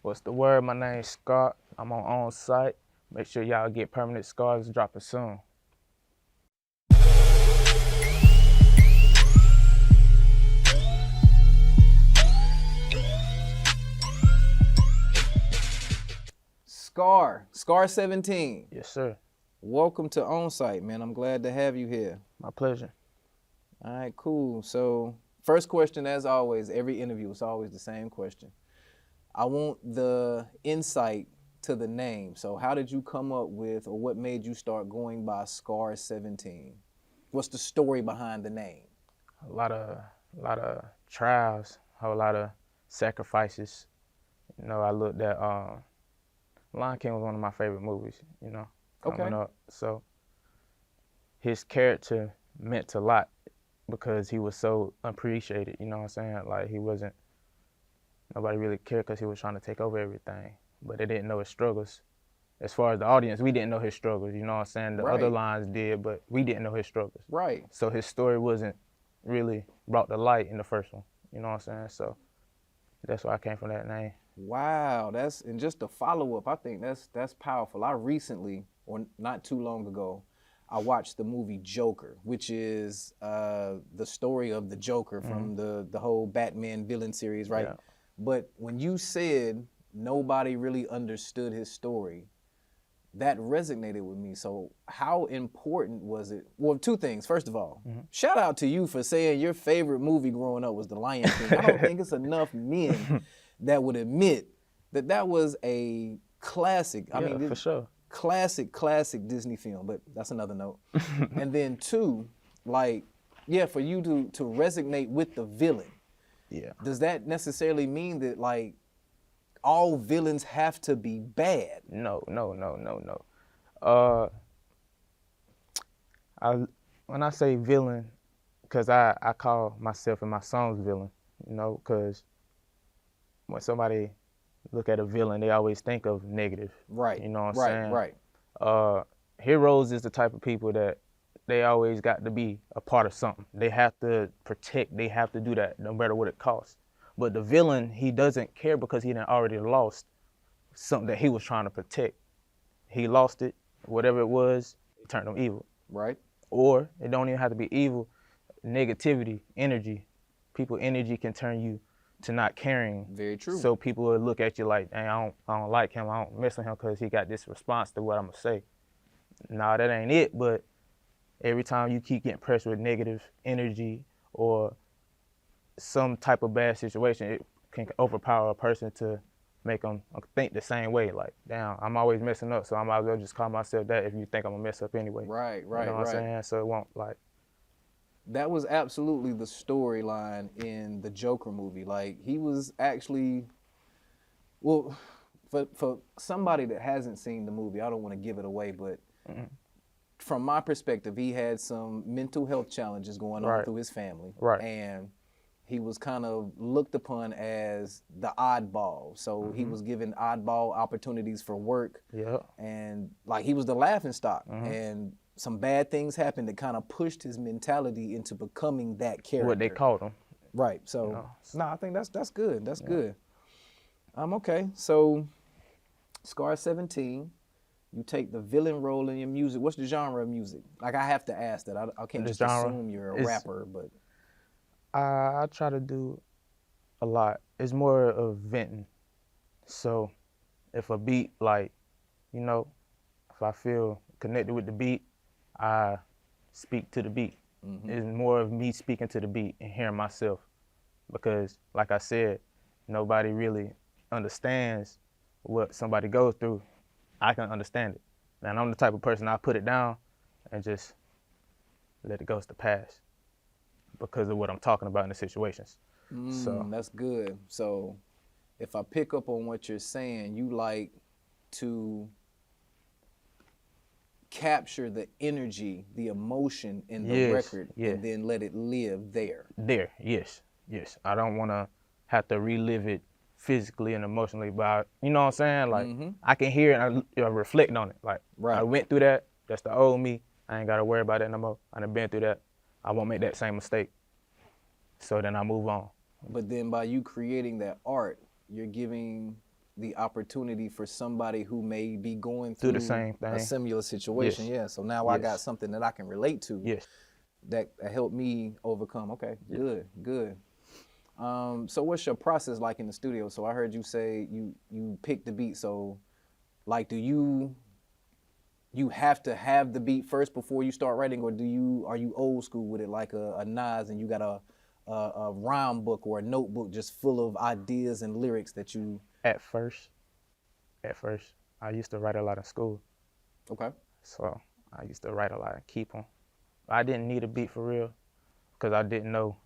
What's the word? My name's Scott. I'm on OnSight. Make sure y'all get permanent scars dropping soon. Scar17. Yes, sir. Welcome to OnSight, man. I'm glad to have you here. My pleasure. All right, cool. So, first question, as always, every interview is always the same question. I want the insight to the name. So, how did you come up with, or what made you start going by Scar17? What's the story behind the name? A lot of trials, a whole lot of sacrifices. You know, I looked at Lion King was one of my favorite movies. You know, coming up. So his character meant a lot because he was so unappreciated. You know what I'm saying? Like nobody really cared because he was trying to take over everything, but they didn't know his struggles. As far as the audience, we didn't know his struggles. You know what I'm saying? The other lines did, but we didn't know his struggles. Right. So his story wasn't really brought to light in the first one. You know what I'm saying? So that's why I came from that name. Wow, and just a follow-up, I think that's powerful. I recently, or not too long ago, I watched the movie Joker, which is the story of the Joker from the whole Batman villain series, right? Yeah. But when you said nobody really understood his story, that resonated with me. So how important was it? Well, two things. First of all, shout out to you for saying your favorite movie growing up was The Lion King. I don't think it's enough men that would admit that that was a classic. I mean, for sure. Classic Disney film, but that's another note. And then two, like, yeah, for you to resonate with the villain. Yeah. Does that necessarily mean that, like, all villains have to be bad? No. When I say villain, because I call myself in my songs villain, you know, because when somebody look at a villain, they always think of negative. Right. You know what I'm saying? Right. Heroes is the type of people that they always got to be a part of something. They have to protect, they have to do that no matter what it costs. But the villain, he doesn't care because he done already lost something that he was trying to protect. He lost it, whatever it was, it turned him evil. Right. Or it don't even have to be evil. Negativity, energy. People energy can turn you to not caring. Very true. So people will look at you like, dang, I don't like him, I don't mess with him because he got this response to what I'm gonna say. Nah, that ain't it, but every time you keep getting pressed with negative energy or some type of bad situation, it can overpower a person to make them think the same way. Like, damn, I'm always messing up, so I might as well just call myself that if you think I'm gonna mess up anyway. Right. You know what I'm saying? So it won't, like. That was absolutely the storyline in the Joker movie. Like, he was actually, well, for somebody that hasn't seen the movie, I don't want to give it away, but from my perspective, he had some mental health challenges going on through his family. Right. And he was kind of looked upon as the oddball. So he was given oddball opportunities for work. Yeah. And like, he was the laughing stock. And some bad things happened that kind of pushed his mentality into becoming that character. What they called him. Right. So, I think that's good. That's good. Okay. So, Scar17, you take the villain role in your music. What's the genre of music? Like, I have to ask that. I can't just assume you're a rapper, but. I try to do a lot. It's more of venting. So if a beat, like, you know, if I feel connected with the beat, I speak to the beat. It's more of me speaking to the beat and hearing myself. Because, like I said, nobody really understands what somebody goes through. I can understand it. And I'm the type of person, I put it down and just let it go to the past because of what I'm talking about in the situations. So that's good. So if I pick up on what you're saying, you like to capture the energy, the emotion in the record, and then let it live there. Yes. I don't want to have to relive it physically and emotionally, but you know what I'm saying? Like, I can hear it and I reflect on it. Like, I went through that. That's the old me. I ain't got to worry about that no more. I done been through that. I won't make that same mistake. So then I move on. But then by you creating that art, you're giving the opportunity for somebody who may be going Do through the same a thing. similar situation. Yes. Yeah. So now I got Yes. something that I can relate to Yes. that helped me overcome. Okay. Yeah. Good. Good. So what's your process like in the studio? So I heard you say you pick the beat. So like, do you have to have the beat first before you start writing, or are you old school with it, like a Nas, and you got a rhyme book or a notebook just full of ideas and lyrics that you? At first, I used to write a lot in school. Okay. So I used to write a lot and keep them. I didn't need a beat for real because I didn't know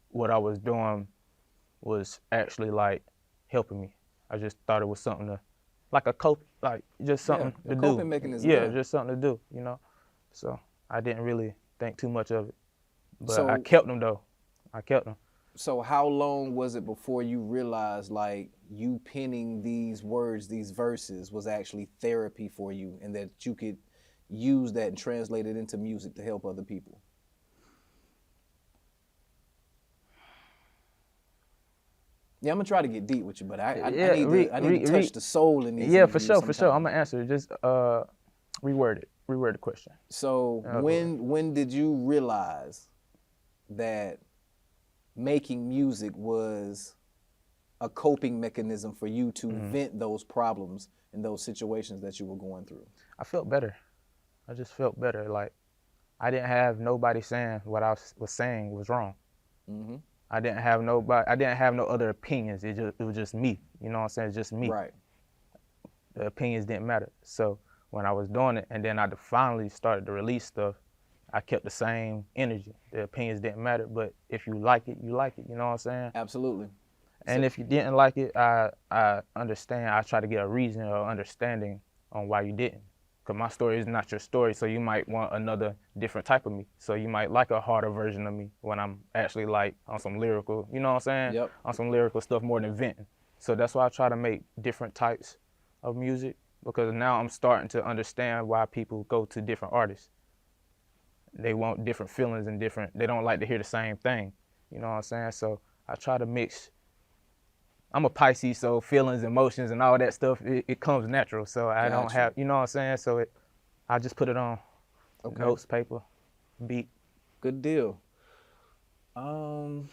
what I was doing was actually like helping me. I just thought it was something to, like a cope, like just something Yeah, to a do. coping mechanism. Yeah, Yeah. just something to do, you know. So I didn't really think too much of it, but I So kept them though. I kept them. so how long was it before you realized like you penning these words, these verses was actually therapy for you, and that you could use that and translate it into music to help other people? Yeah, I'm gonna try to get deep with you, but I need to touch the soul in these Yeah, for interviews sure, sometimes. for sure. I'm gonna answer it. Just reword the question. So when did you realize that making music was a coping mechanism for you to vent those problems and those situations that you were going through? I felt better. I just felt better. Like I didn't have nobody saying what I was saying was wrong. Mm-hmm. I didn't have nobody. I didn't have no other opinions. It was just me. You know what I'm saying? Just me. Right. The opinions didn't matter. So when I was doing it, and then I finally started to release stuff, I kept the same energy. The opinions didn't matter. But if you like it, you like it. You know what I'm saying? Absolutely. And if you didn't like it, I understand. I try to get a reason or understanding on why you didn't. Because my story is not your story, so you might want another different type of me. So you might like a harder version of me when I'm actually like on some lyrical, you know what I'm saying? Yep. On some lyrical stuff more than venting. So that's why I try to make different types of music, because now I'm starting to understand why people go to different artists. They want different feelings and they don't like to hear the same thing. You know what I'm saying? So I try to mix. I'm a Pisces, so feelings, emotions, and all that stuff, it comes natural. So I don't have, you know what I'm saying? So I just put it on notes, paper, beat. Good deal. I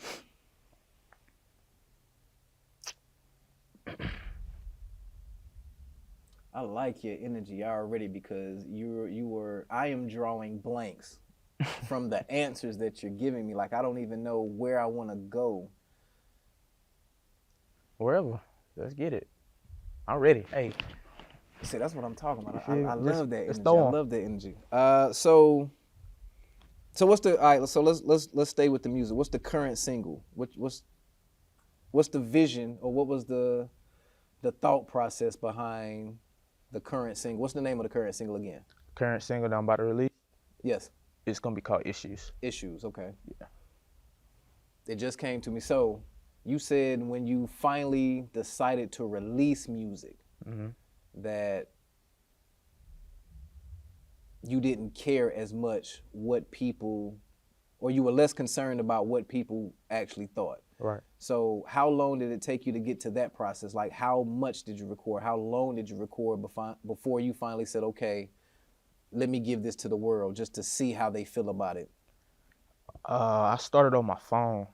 like your energy already, because I am drawing blanks from the answers that you're giving me. Like, I don't even know where I want to go. Wherever, let's get it. I'm ready. Hey. See, that's what I'm talking about. I love that energy. I love that energy. So what's the, all right, so let's stay with the music. What's the current single? What's the vision, or what was the thought process behind the current single? What's the name of the current single again? Current single that I'm about to release? Yes. It's gonna be called Issues. Issues, okay. Yeah. It just came to me. So you said when you finally decided to release music, that you didn't care as much what people, or you were less concerned about what people actually thought. Right. So how long did it take you to get to that process? Like, how much did you record? How long did you record before you finally said, okay, let me give this to the world just to see how they feel about it? I started on my phone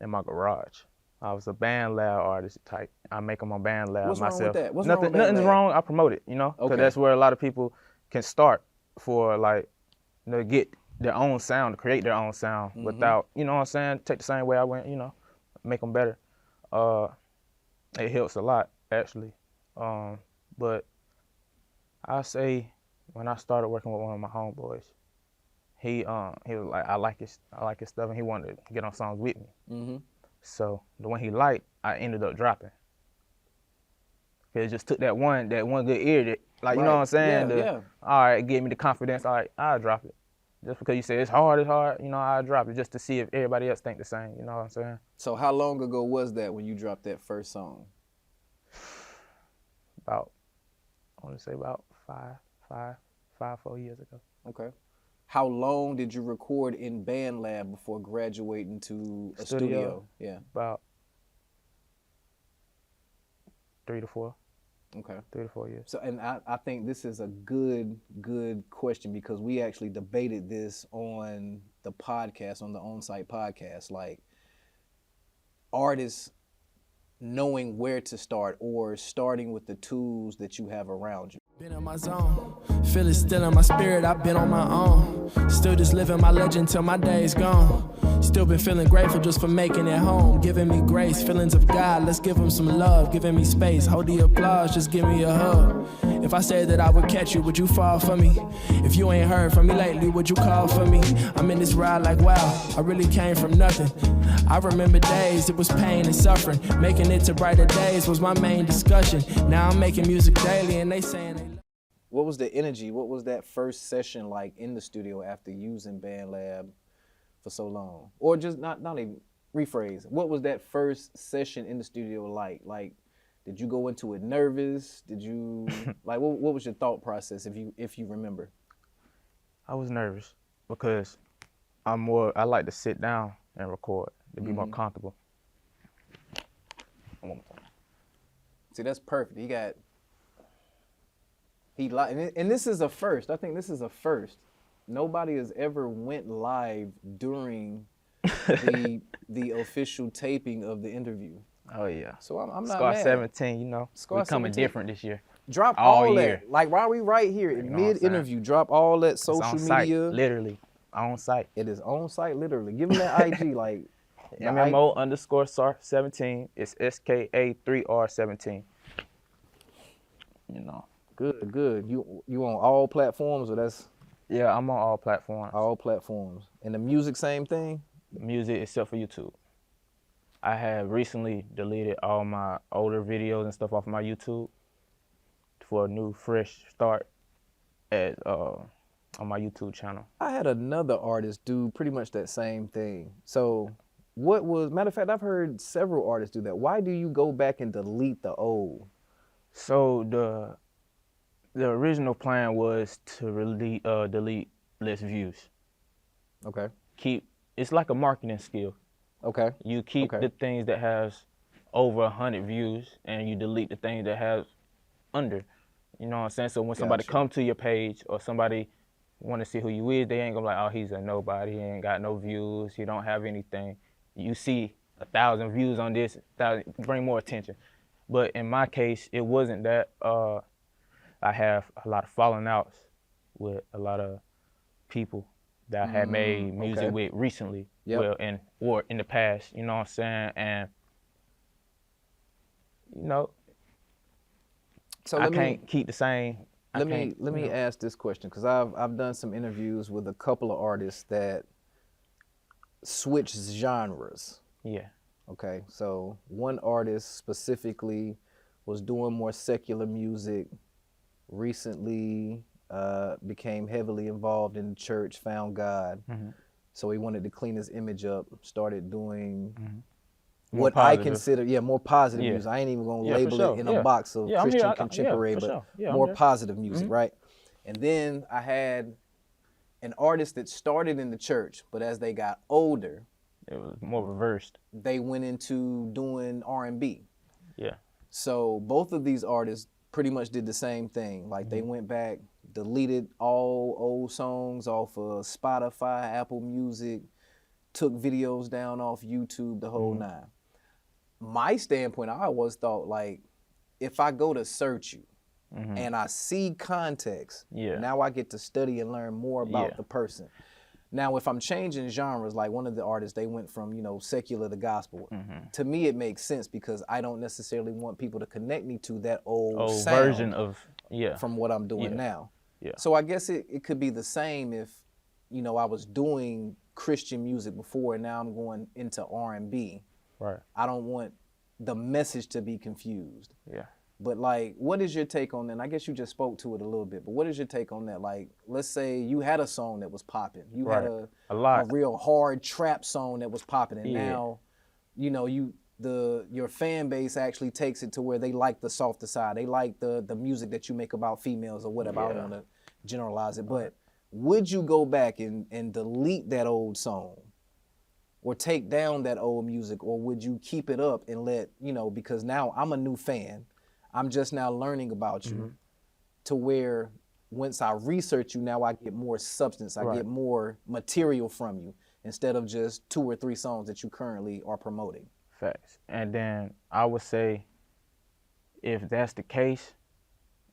in my garage. I was a BandLab artist type. I make them on BandLab myself. What's wrong with that? Nothing's wrong. I promote it, you know, because that's where a lot of people can start for, like, you know, get their own sound, to create their own sound without, you know what I'm saying, take the same way I went, you know, make them better. It helps a lot, actually. But I say when I started working with one of my homeboys, he was like, I like his stuff, and he wanted to get on songs with me. So the one he liked, I ended up dropping. Cause it just took that one good ear, that, like, you know what I'm saying? Yeah. All right, it gave me the confidence. All right, I'll drop it. Just because you say it's hard, you know, I'll drop it just to see if everybody else think the same. You know what I'm saying? So how long ago was that when you dropped that first song? I want to say about 4 years ago. Okay. How long did you record in BandLab before graduating to a studio? Yeah. About 3 to 4. Okay. 3 to 4 years. So, and I think this is a good question because we actually debated this on the podcast, on the OnSight podcast, like artists knowing where to start or starting with the tools that you have around you. Been in my zone, feel it still in my spirit, I've been on my own. Still just living my legend till my day's gone. Still been feeling grateful just for making it home. Giving me grace, feelings of God, let's give him some love. Giving me space, hold the applause, just give me a hug. If I said that I would catch you, would you fall for me? If you ain't heard from me lately, would you call for me? I'm in this ride like wow, I really came from nothing. I remember days, it was pain and suffering. Making it to brighter days was my main discussion. Now I'm making music daily and they saying they... What was the energy? What was that first session like in the studio after using BandLab for so long? Or just not even rephrase. What was that first session in the studio like? Like, did you go into it nervous? Did you like what was your thought process if you remember? I was nervous because I like to sit down and record to be more comfortable. See, that's perfect. And this is a first. I think this is a first. Nobody has ever went live during the official taping of the interview. Oh yeah. So I'm not mad. Scar17, you know, we're coming Scar17. different this year. Drop all all year. that. Like while we right here in mid-interview, drop all that social It's on media. site, literally, on site. It is on site, literally. Give them that IG, like MMO_Scar17. It's SKA3R17. You know. Good. You on all platforms, or that's? Yeah, I'm on all platforms. All platforms. And the music, same thing? Music except for YouTube. I have recently deleted all my older videos and stuff off my YouTube for a new fresh start on my YouTube channel. I had another artist do pretty much that same thing. So matter of fact, I've heard several artists do that. Why do you go back and delete the old? So the original plan was to delete less views. Okay. It's like a marketing skill. Okay. You keep the things that has over 100 views and you delete the things that has under. You know what I'm saying? So when somebody come to your page or somebody want to see who you is, they ain't gonna be like, oh, he's a nobody, he ain't got no views, he don't have anything. You see 1,000 views on this, bring more attention. But in my case, it wasn't that. I have a lot of falling outs with a lot of people that I had made music with recently, or in the past, you know what I'm saying? And, you know, so I can't keep the same. Let me ask this question, because I've done some interviews with a couple of artists that switch genres. Yeah. Okay, so one artist specifically was doing more secular music, recently became heavily involved in the church, found God. So he wanted to clean his image up, started doing what I consider, more positive music. I ain't even gonna label it in a box of Christian contemporary, but more positive music, right? And then I had an artist that started in the church, but as they got older, it was more reversed. They went into doing R&B. Yeah. So both of these artists pretty much did the same thing. Like they went back, deleted all old songs off of Spotify, Apple Music, took videos down off YouTube, the whole nine. My standpoint, I always thought, like, if I go to search you and I see context, now I get to study and learn more about the person. Now, if I'm changing genres, like one of the artists, they went from, secular to gospel. To me, it makes sense because I don't necessarily want people to connect me to that old sound version of, from what I'm doing now. So I guess it could be the same if, I was doing Christian music before and now I'm going into R&B. Right. I don't want the message to be confused. Yeah. But like, what is your take on that? And I guess you just spoke to it a little bit, but what is your take on that? Like, let's say you had a song that was popping. You had a real hard trap song that was popping, and now, your fan base actually takes it to where they like the softer side. They like the music that you make about females or whatever. I don't want to generalize it, but would you go back and delete that old song or take down that old music, or would you keep it up and let, because now I'm a new fan. I'm just now learning about you to where once I research you, now I get more substance. I get more material from you instead of just 2 or 3 songs that you currently are promoting. Facts. And then I would say, if that's the case,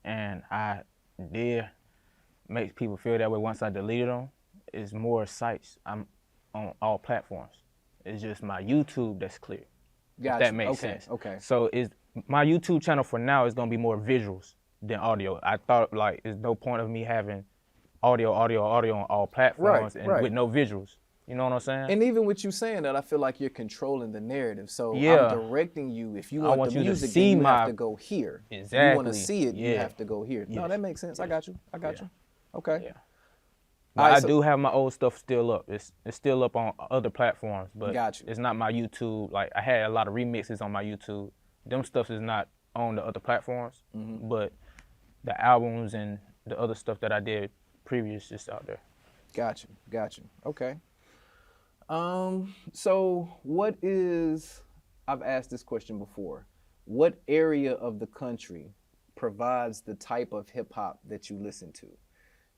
and I did make people feel that way once I deleted them, it's more sites. I'm on all platforms. It's just my YouTube that's clear. If that makes sense. Okay. So my YouTube channel for now is gonna be more visuals than audio. I thought like there's no point of me having audio on all platforms with no visuals. You know what I'm saying? And even with you saying that, I feel like you're controlling the narrative. So Yeah. I'm directing you. If you I want want the you to music, see then you have my- to go here. Exactly. If you want to see it, you Yeah. have to go here. No, Yes. that makes sense. I got you. I got you. Okay. Yeah. All But right, I so- do have my old stuff still up. It's still up on other platforms, but Got you. it's not my YouTube. Like I had a lot of remixes on my YouTube. Them stuff is not on the other platforms, but the albums and the other stuff that I did previous is out there. Got you. Got you. Okay. So what is, I've asked this question before, what area of the country provides the type of hip hop that you listen to?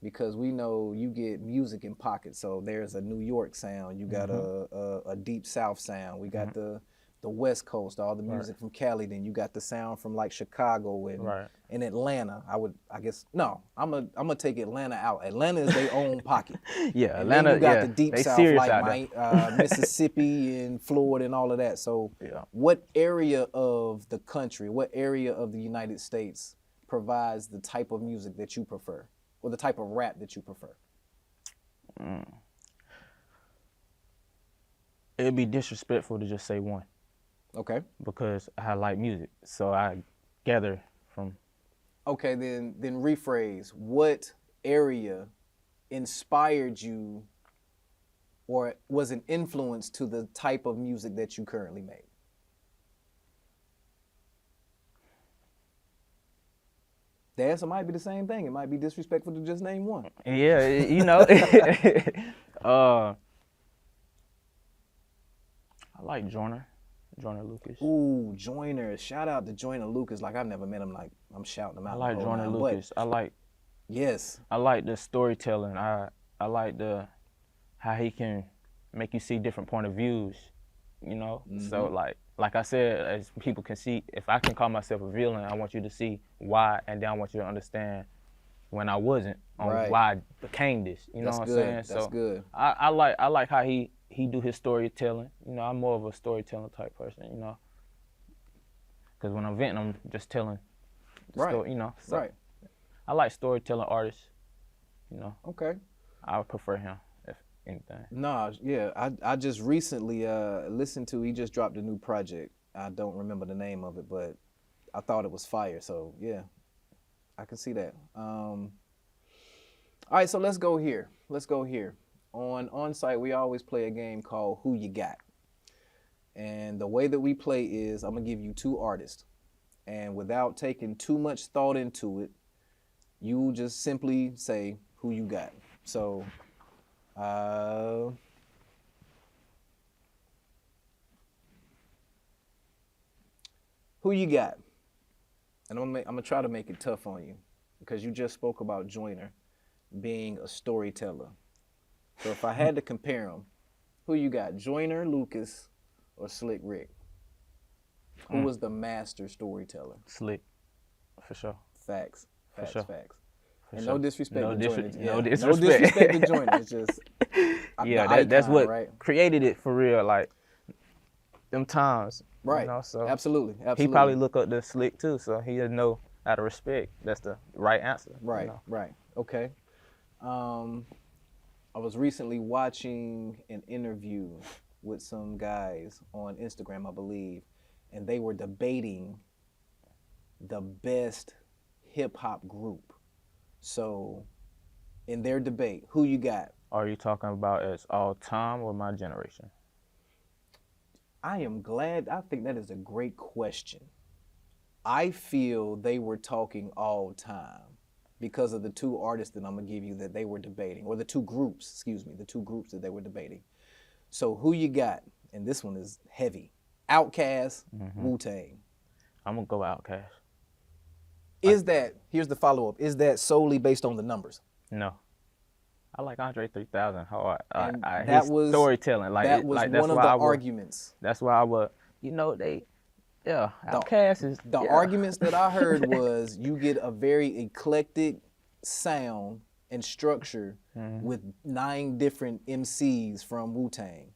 Because we know you get music in pockets. So there's a New York sound, you got a deep South sound, we got the West Coast, all the music from Cali, then you got the sound from like Chicago and Atlanta. I'm gonna take Atlanta out. Atlanta is their own pocket. Yeah, And Atlanta. then you got yeah, the deep they South serious like out there. Mississippi and Florida and all of that. So Yeah. what area of the country, what area of the United States provides the type of music that you prefer, or the type of rap that you prefer? It'd be disrespectful to just say one Okay. because I like music, so I gather from. Okay, then rephrase. What area inspired you or was an influence to the type of music that you currently make? The answer might be the same thing. It might be disrespectful to just name one. Yeah, you know. I like Joyner Lucas. Ooh, Joyner. Shout out to Joyner Lucas. Like, I've never met him. Like, I'm shouting him out. I like the whole Joyner nine, but Lucas. yes. I like the storytelling. I like how he can make you see different point of views, you know? So like I said, as people can see, if I can call myself a villain, I want you to see why, and then I want you to understand when I wasn't, on why I became this. You know what I'm saying? That's So good. I like how he do his storytelling. You know, I'm more of a storytelling type person, you know? Because when I'm venting, I'm just telling the story, you know? So I like storytelling artists, you know? Okay. I would prefer him, if anything. Nah, yeah. I just recently listened to, he just dropped a new project. I don't remember the name of it, but I thought it was fire. So yeah, I can see that. All right, so let's go here. On OnSight, we always play a game called Who You Got. And the way that we play is I'm gonna give you 2 artists. And without taking too much thought into it, you just simply say who you got. So who you got? And I'm gonna try to make it tough on you because you just spoke about Joyner being a storyteller. So if I had to compare them, who you got, Joyner Lucas or Slick Rick? Who was the master storyteller? Slick, for sure. Facts. For sure. And sure. no disrespect to Joyner. No No disrespect. disrespect to Joyner. It's just Yeah, that's what right? created it for real, like them times. Right. You know, so Absolutely. he probably look up to Slick too, so he would know out of respect. That's the right answer. Right, You know? right. Okay. I was recently watching an interview with some guys on Instagram, I believe, and they were debating the best hip hop group. So, in their debate, who you got? Are you talking about as all time or my generation? I am glad. I think that is a great question. I feel they were talking all time because of the 2 artists that I'm gonna give you that they were debating, or the 2 groups, excuse me, the 2 groups that they were debating. So who you got? And this one is heavy. Outkast, Wu-Tang. I'm gonna go Outkast. Is that, here's the follow-up, is that solely based on the numbers? No. I like Andre 3000 hard. And His storytelling, that was that's one of why the I would, arguments. That's why I would, Outkast is The arguments that I heard was you get a very eclectic sound and structure with 9 different MCs from Wu-Tang,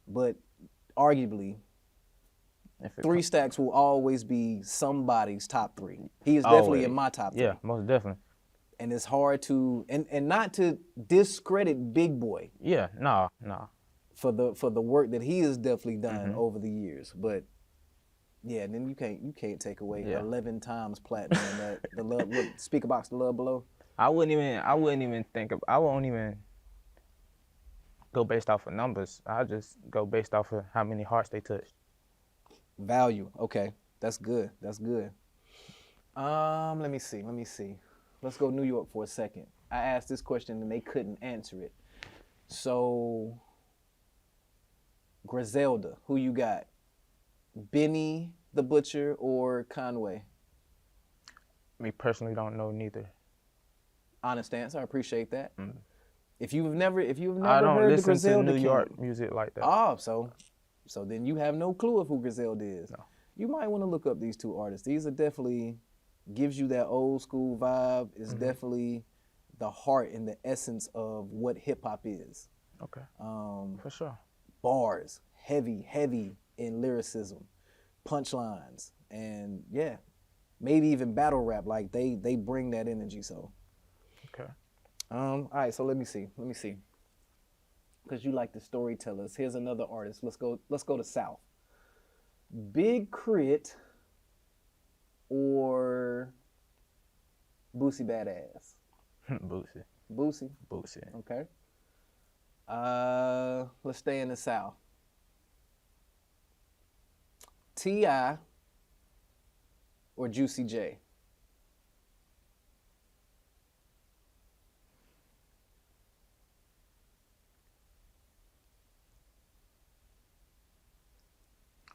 but arguably 3 Stacks will always be somebody's top 3. He is definitely in my top 3. Yeah, most definitely. And it's hard to and not to discredit Big Boy. Yeah, no. For the work that he has definitely done over the years, but yeah, and then you can't take away 11 times platinum and that the love Speaker Box, the Love Below. I wouldn't even I won't even go based off of numbers. I just go based off of how many hearts they touched. Value. Okay. That's good. Let me see. Let's go New York for a second. I asked this question and they couldn't answer it. So Griselda, who you got? Benny the Butcher or Conway? Me personally don't know neither. Honest answer. I appreciate that. If you've never I don't heard the listen Griselda to New King, York music like that. Oh, so then you have no clue of who Griselda is. No. You might want to look up these 2 artists. These are definitely gives you that old school vibe. It's definitely the heart and the essence of what hip hop is. Okay. For sure. Bars, heavy in lyricism, punchlines, and yeah, maybe even battle rap. Like they bring that energy. So. Okay. All right. So let me see. Because you like the storytellers. Here's another artist. Let's go to South. Big Crit or Boosie Badass? Boosie. Okay. Let's stay in the South. T.I. or Juicy J?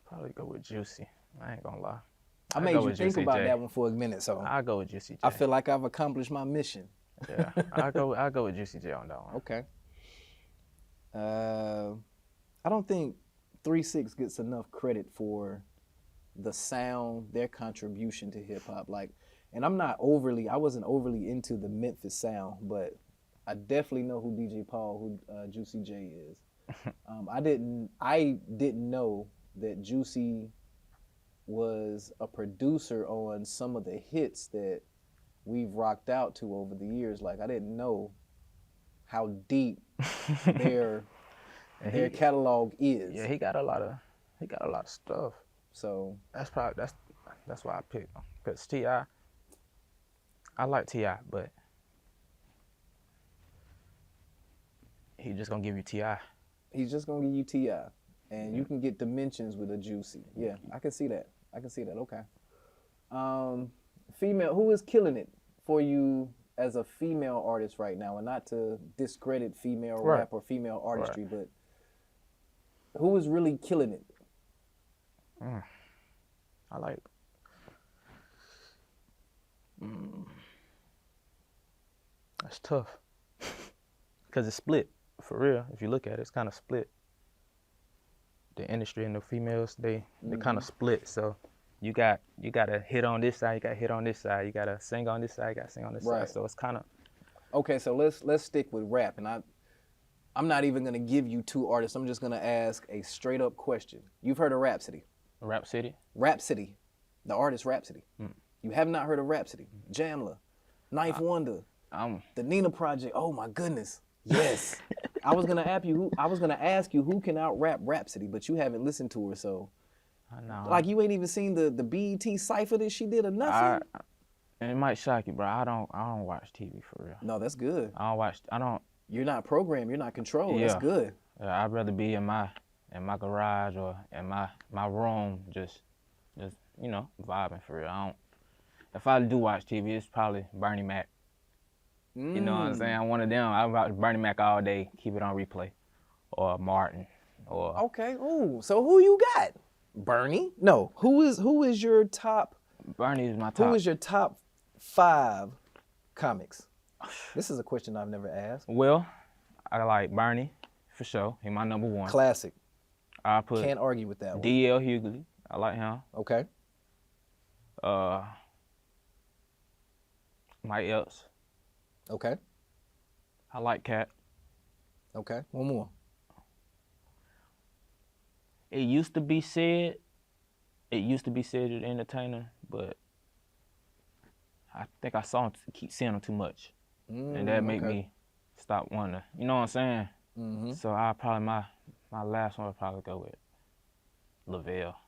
Probably go with Juicy. I ain't gonna lie. I made you think about that one for a minute, so I'll go with Juicy J. I feel like I've accomplished my mission. Yeah, I'll go with Juicy J on that one. Okay. I don't think 3 6 gets enough credit for the sound, their contribution to hip hop. Like, and I wasn't overly into the Memphis sound, but I definitely know who DJ Paul, who Juicy J is. I didn't know that Juicy was a producer on some of the hits that we've rocked out to over the years. Like, I didn't know how deep their catalog is. Yeah, he got a lot of stuff. So that's why I picked him. Cause T.I. I like T.I., but he just gonna give you T.I. He's just gonna give you T.I. And you can get dimensions with a Juicy. Yeah, I can see that. Okay. Female, who is killing it for you as a female artist right now? And not to discredit female rap or female artistry, but who is really killing it? I like. That's tough. Cause it's split, for real. If you look at it, it's kind of split. The industry and the females, they kind of split. So you got to hit on this side, you got to hit on this side, you got to sing on this side, you got to sing on this side. So it's kind of. Okay, so let's stick with rap, and I'm not even gonna give you 2 artists. I'm just gonna ask a straight up question. You've heard of Rhapsody? Rhapsody? Rhapsody, the artist Rhapsody. You have not heard of Rhapsody? Jamla, Ninth Wonder, the Nina Project. Oh my goodness, yes. I was gonna ask you who can out rap Rhapsody, but you haven't listened to her, so. I know. Like you ain't even seen the BET cipher that she did or nothing. And it might shock you, bro. I don't watch TV for real. No, that's good. You're not programmed. You're not controlled. Yeah. That's good. I'd rather be in my garage or in my room, just vibing for real. If I do watch TV, it's probably Bernie Mac. You know what I'm saying? I'm one of them. I watch Bernie Mac all day, keep it on replay, or Martin, or. Okay. Ooh. So who you got? Bernie? No. Who is your top? Bernie is my top. Who is your top 5 comics? This is a question I've never asked. Well, I like Bernie, for sure. He my number 1. Classic. I put Can't argue with that one. D.L. Hughley. I like him. Okay. Mike Epps. Okay. I like Cat. Okay. One more. It used to be said the entertainer, but I think I saw him keep seeing him too much. And that made me stop wanting to, you know what I'm saying? Mm-hmm. So I probably, my last one would probably go with Lavelle.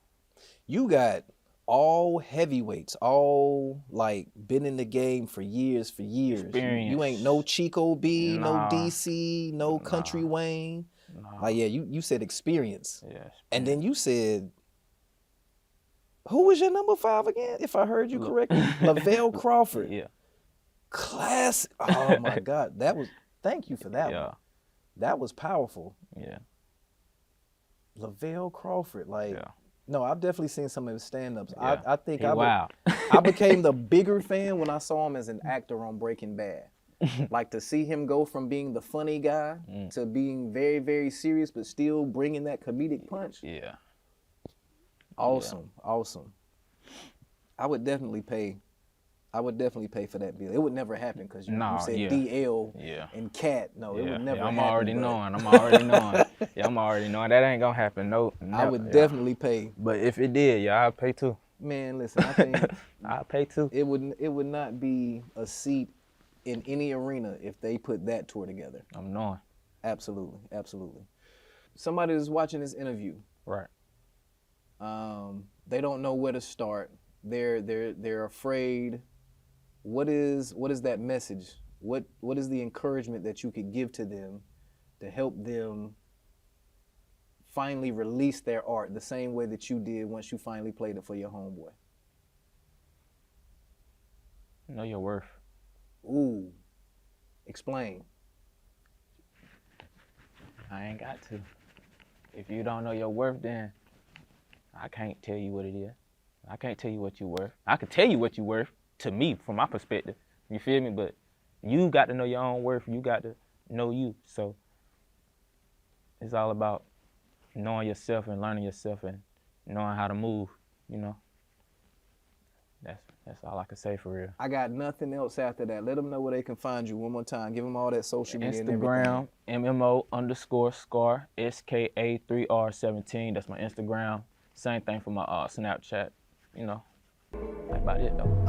You got all heavyweights, all like been in the game for years. Experience. You ain't no Chico B, no Nah. DC, no Country Wayne. Nah. Like, yeah, you said experience. Yeah, And then you said, who was your number 5 again, if I heard you correctly? Lavelle Crawford. Yeah. Classic. Oh my God. Thank you for that Yeah. one. That was powerful. Yeah. Lavelle Crawford. Like, Yeah. no, I've definitely seen some of his stand-ups. Yeah. I think He I wild. I became the bigger fan when I saw him as an actor on Breaking Bad. Like, to see him go from being the funny guy to being very, very serious, but still bringing that comedic punch. Yeah. Awesome. I would definitely pay for that bill. It would never happen because you said DL and Cat. No, it would never happen. I'm already knowing. Yeah, I'm already knowing. That ain't gonna happen. No. I would definitely pay. But if it did, yeah, I'd pay too. Man, listen, I think I'd pay too. it would not be a seat in any arena if they put that tour together. I'm knowing. Absolutely. Somebody is watching this interview. Right. They don't know where to start. They're afraid. What is that message? What is the encouragement that you could give to them to help them finally release their art the same way that you did once you finally played it for your homeboy? Know your worth. Ooh. Explain. I ain't got to. If you don't know your worth, then I can't tell you what it is. I can't tell you what you're worth. I can tell you what you're worth to me, from my perspective. You feel me? But you got to know your own worth. You got to know you. So it's all about knowing yourself and learning yourself and knowing how to move, you know. That's all I can say for real. I got nothing else after that. Let them know where they can find you one more time. Give them all that social media and everything. Instagram, MMO_Scar, SKA3R17. That's my Instagram. Same thing for my Snapchat. You know, that's about it though.